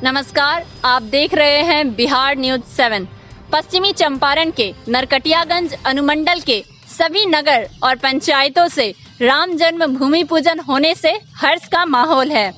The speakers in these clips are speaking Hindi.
नमस्कार, आप देख रहे हैं बिहार न्यूज 7। पश्चिमी चंपारण के नरकटियागंज अनुमंडल के सभी नगर और पंचायतों से राम जन्म भूमि पूजन होने से हर्ष का माहौल है।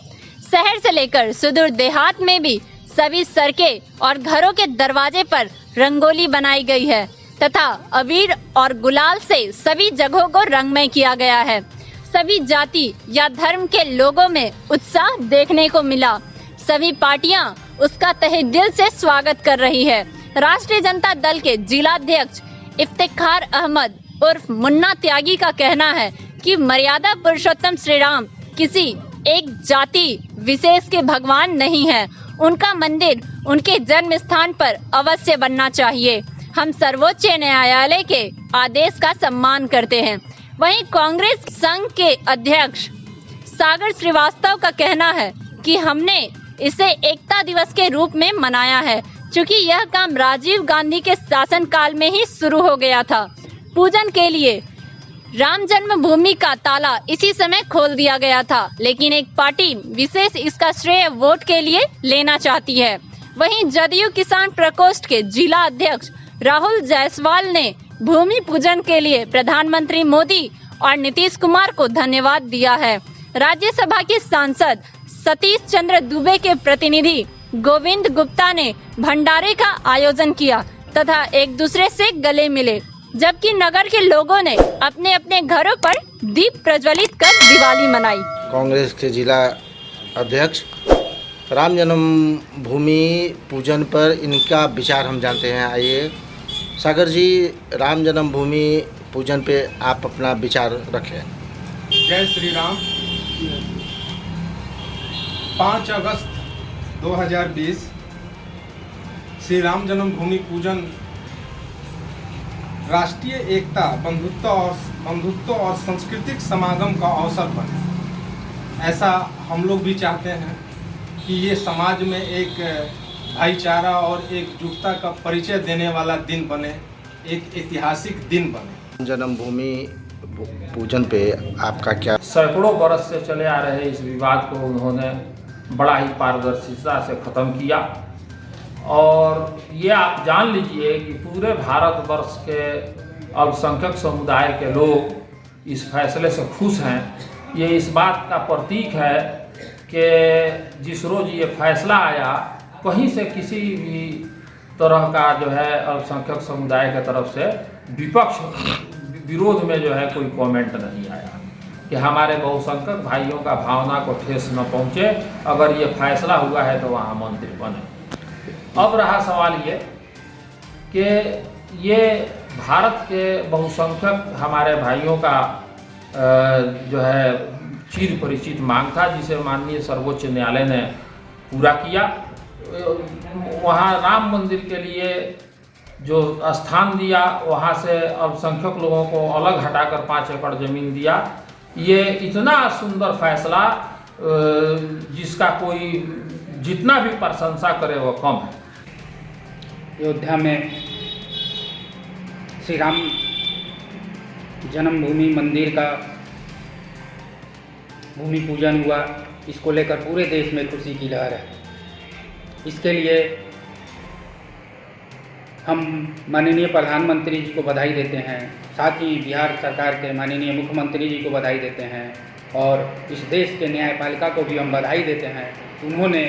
शहर से लेकर सुदूर देहात में भी सभी सड़कें और घरों के दरवाजे पर रंगोली बनाई गई है तथा अबीर और गुलाल से सभी जगहों को रंगमय किया गया है। सभी जाति या धर्म के लोगों में उत्साह देखने को मिला। सभी पार्टियां उसका तहे दिल से स्वागत कर रही है। राष्ट्रीय जनता दल के जिलाध्यक्ष इफ्तिखार अहमद उर्फ मुन्ना त्यागी का कहना है कि मर्यादा पुरुषोत्तम श्री राम किसी एक जाति विशेष के भगवान नहीं है। उनका मंदिर उनके जन्म स्थान पर अवश्य बनना चाहिए। हम सर्वोच्च न्यायालय के आदेश का सम्मान करते हैं। वहीं कांग्रेस संघ के अध्यक्ष सागर श्रीवास्तव का कहना है कि हमने इसे एकता दिवस के रूप में मनाया है, क्योंकि यह काम राजीव गांधी के शासनकाल में ही शुरू हो गया था। पूजन के लिए राम जन्मभूमि का ताला इसी समय खोल दिया गया था, लेकिन एक पार्टी विशेष इसका श्रेय वोट के लिए लेना चाहती है। वहीं जदयू किसान प्रकोष्ठ के जिला अध्यक्ष राहुल जायसवाल ने भूमि पूजन के लिए प्रधानमंत्री मोदी और नीतीश कुमार को धन्यवाद दिया है। राज्यसभा के सांसद सतीश चंद्र दुबे के प्रतिनिधि गोविंद गुप्ता ने भंडारे का आयोजन किया तथा एक दूसरे से गले मिले, जबकि नगर के लोगों ने अपने अपने घरों पर दीप प्रज्वलित कर दिवाली मनाई। कांग्रेस के जिला अध्यक्ष राम जन्म भूमि पूजन पर इनका विचार हम जानते हैं। आइए सागर जी, राम जन्म भूमि पूजन पे आप अपना विचार रखें। जय श्री राम। 5 अगस्त 2020 श्री राम जन्मभूमि पूजन राष्ट्रीय एकता, बंधुत्व और सांस्कृतिक समागम का अवसर बने। ऐसा हम लोग भी चाहते हैं कि ये समाज में एक भाईचारा और एकजुटता का परिचय देने वाला दिन बने, एक ऐतिहासिक दिन बने। जन्मभूमि पूजन पे आपका क्या? सैकड़ों बरस से चले आ रहे इस विवाद को उन्होंने बड़ा ही पारदर्शिता से ख़त्म किया और ये आप जान लीजिए कि पूरे भारतवर्ष के अल्पसंख्यक समुदाय के लोग इस फैसले से खुश हैं। ये इस बात का प्रतीक है कि जिस रोज़ ये फैसला आया, कहीं से किसी भी तरह का जो है अल्पसंख्यक समुदाय की तरफ से विरोध में जो है कोई कमेंट नहीं आया कि हमारे बहुसंख्यक भाइयों का भावना को ठेस न पहुँचे। अगर ये फैसला हुआ है तो वहाँ मंदिर बने। अब रहा सवाल ये कि ये भारत के बहुसंख्यक हमारे भाइयों का जो है चिर परिचित मांग था, जिसे माननीय सर्वोच्च न्यायालय ने पूरा किया। वहाँ राम मंदिर के लिए जो स्थान दिया, वहाँ से अल्पसंख्यक लोगों को अलग हटाकर 5 एकड़ ज़मीन दिया। ये इतना सुंदर फैसला जिसका कोई जितना भी प्रशंसा करे वो कम है। अयोध्या में श्री राम जन्मभूमि मंदिर का भूमि पूजन हुआ। इसको लेकर पूरे देश में खुशी की लहर है। इसके लिए हम माननीय प्रधानमंत्री जी को बधाई देते हैं, साथ ही बिहार सरकार के माननीय मुख्यमंत्री जी को बधाई देते हैं और इस देश के न्यायपालिका को भी हम बधाई देते हैं। उन्होंने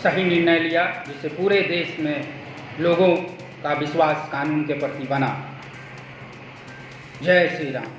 सही निर्णय लिया, जिससे पूरे देश में लोगों का विश्वास कानून के प्रति बना। जय श्री राम।